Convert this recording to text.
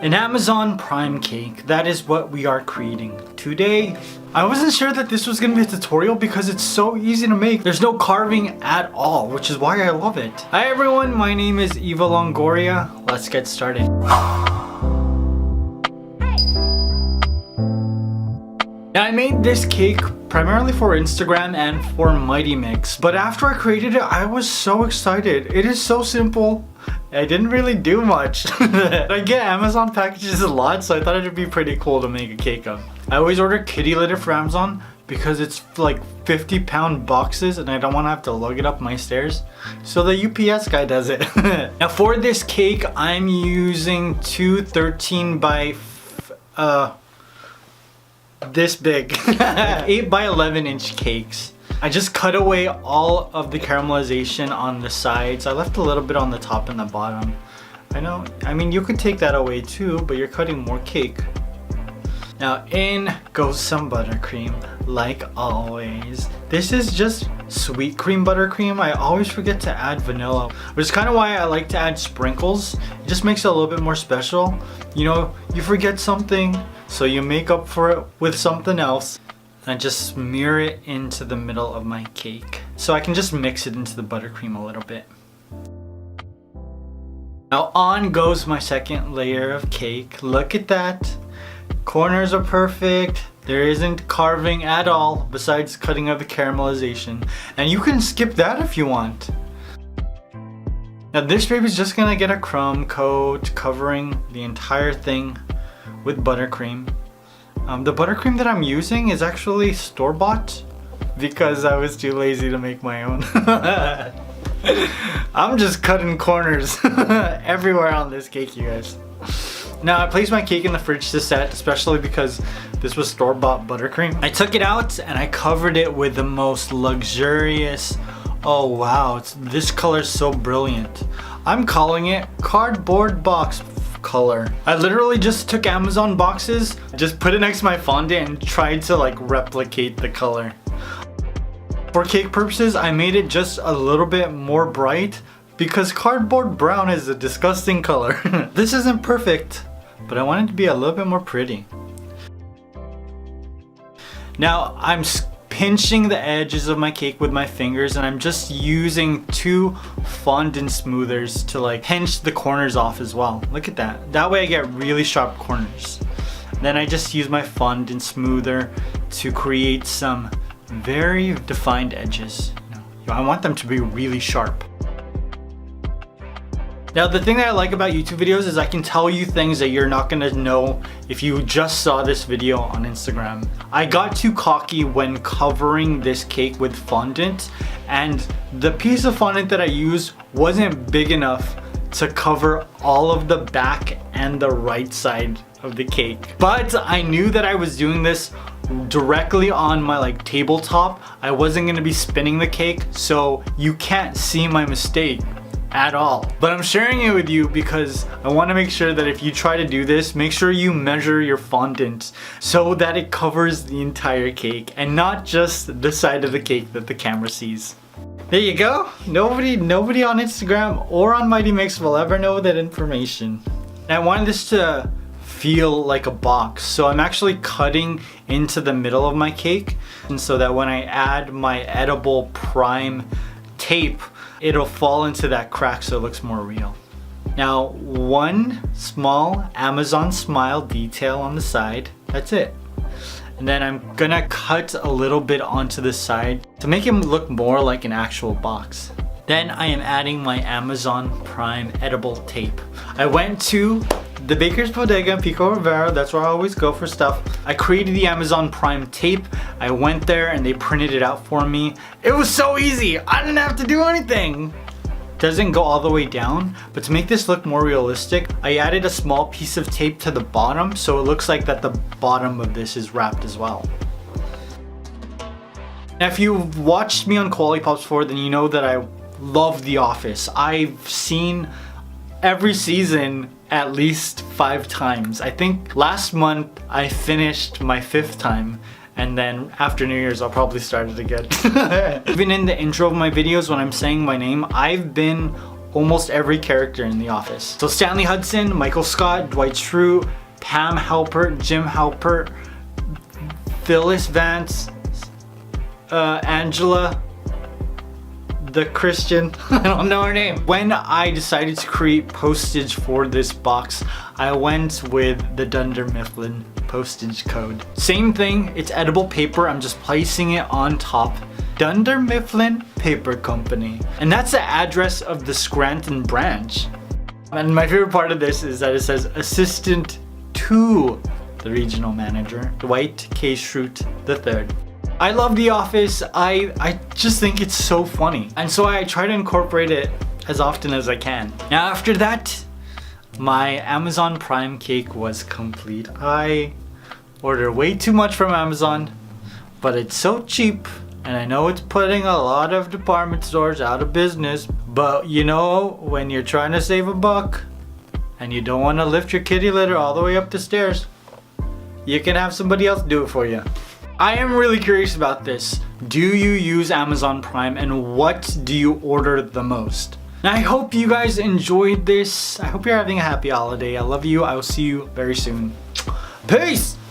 An Amazon Prime cake, that is what we are creating today. I wasn't sure that this was gonna be a tutorial because it's so easy to make. There's no carving at all, which is why I love it. Hi everyone, my name is Eva Longoria. Let's get started. Now I made this cake primarily for Instagram and for Mighty Mix, but after I created it, I was so excited. It is so simple. I didn't really do much. I get Amazon packages a lot, so I thought it'd be pretty cool to make a cake of. I always order kitty litter for Amazon because it's like 50-pound boxes and I don't want to have to lug it up my stairs. So the UPS guy does it. Now for this cake, I'm using two 13 by this big, like 8 by 11 inch cakes. I just cut away all of the caramelization on the sides. I left a little bit on the top and the bottom. I mean, you could take that away too, but you're cutting more cake. Now in goes some buttercream, like always. This is just sweet cream buttercream. I always forget to add vanilla, which is kind of why I like to add sprinkles. It just makes it a little bit more special. You know, you forget something, so you make up for it with something else. And I just smear it into the middle of my cake. So I can just mix it into the buttercream a little bit. Now on goes my second layer of cake. Look at that. Corners are perfect. There isn't carving at all besides cutting of the caramelization. And you can skip that if you want. Now this baby's just gonna get a crumb coat covering the entire thing with buttercream. The buttercream that I'm using is actually store-bought because I was too lazy to make my own. I'm just cutting corners everywhere on this cake, you guys. Now I placed my cake in the fridge to set, especially because this was store-bought buttercream. I took it out and I covered it with the most luxurious, oh wow, this color is so brilliant. I'm calling it cardboard box color. I literally just took Amazon boxes, just put it next to my fondant and tried to like replicate the color. For cake purposes, I made it just a little bit more bright because cardboard brown is a disgusting color. This isn't perfect, but I want it to be a little bit more pretty. Now I'm pinching the edges of my cake with my fingers and I'm just using two fondant smoothers to like pinch the corners off as well. Look at that. That way I get really sharp corners. Then I just use my fondant smoother to create some very defined edges. I want them to be really sharp. Now the thing that I like about YouTube videos is I can tell you things that you're not gonna know if you just saw this video on Instagram. I got too cocky when covering this cake with fondant, and the piece of fondant that I used wasn't big enough to cover all of the back and the right side of the cake. But I knew that I was doing this directly on my like tabletop. I wasn't gonna be spinning the cake, so you can't see my mistake at all. But I'm sharing it with you because I want to make sure that if you try to do this, make sure you measure your fondant so that it covers the entire cake and not just the side of the cake that the camera sees. There you go. Nobody on Instagram or on Mighty Mix will ever know that information. And I wanted this to feel like a box, so I'm actually cutting into the middle of my cake, and so that when I add my edible prime tape, it'll fall into that crack so it looks more real. Now, one small Amazon smile detail on the side, that's it. And then I'm gonna cut a little bit onto the side to make it look more like an actual box. Then I am adding my Amazon Prime edible tape. I went to the Baker's Bodega in Pico Rivera, that's where I always go for stuff. I created the Amazon Prime tape. I went there and they printed it out for me. It was so easy, I didn't have to do anything. Doesn't go all the way down, but to make this look more realistic, I added a small piece of tape to the bottom so it looks like that the bottom of this is wrapped as well. Now if you've watched me on Quality Pops before, then you know that I love The Office. I've seen every season at least 5 times. I think last month I finished my 5th time, and then after New Year's I'll probably start it again. Even in the intro of my videos when I'm saying my name, I've been almost every character in The Office. So Stanley Hudson, Michael Scott, Dwight Schrute, Pam Halpert, Jim Halpert, Phyllis Vance, Angela, the Christian, I don't know her name. When I decided to create postage for this box, I went with the Dunder Mifflin postage code. Same thing, it's edible paper, I'm just placing it on top. Dunder Mifflin Paper Company. And that's the address of the Scranton branch. And my favorite part of this is that it says assistant to the regional manager, Dwight K. Schrute III. I love The Office. I just think it's so funny. And so I try to incorporate it as often as I can. Now after that, my Amazon Prime cake was complete. I order way too much from Amazon, but it's so cheap. And I know it's putting a lot of department stores out of business, but you know, when you're trying to save a buck and you don't want to lift your kitty litter all the way up the stairs, you can have somebody else do it for you. I am really curious about this. Do you use Amazon Prime and what do you order the most? Now I hope you guys enjoyed this. I hope you're having a happy holiday. I love you. I will see you very soon. Peace!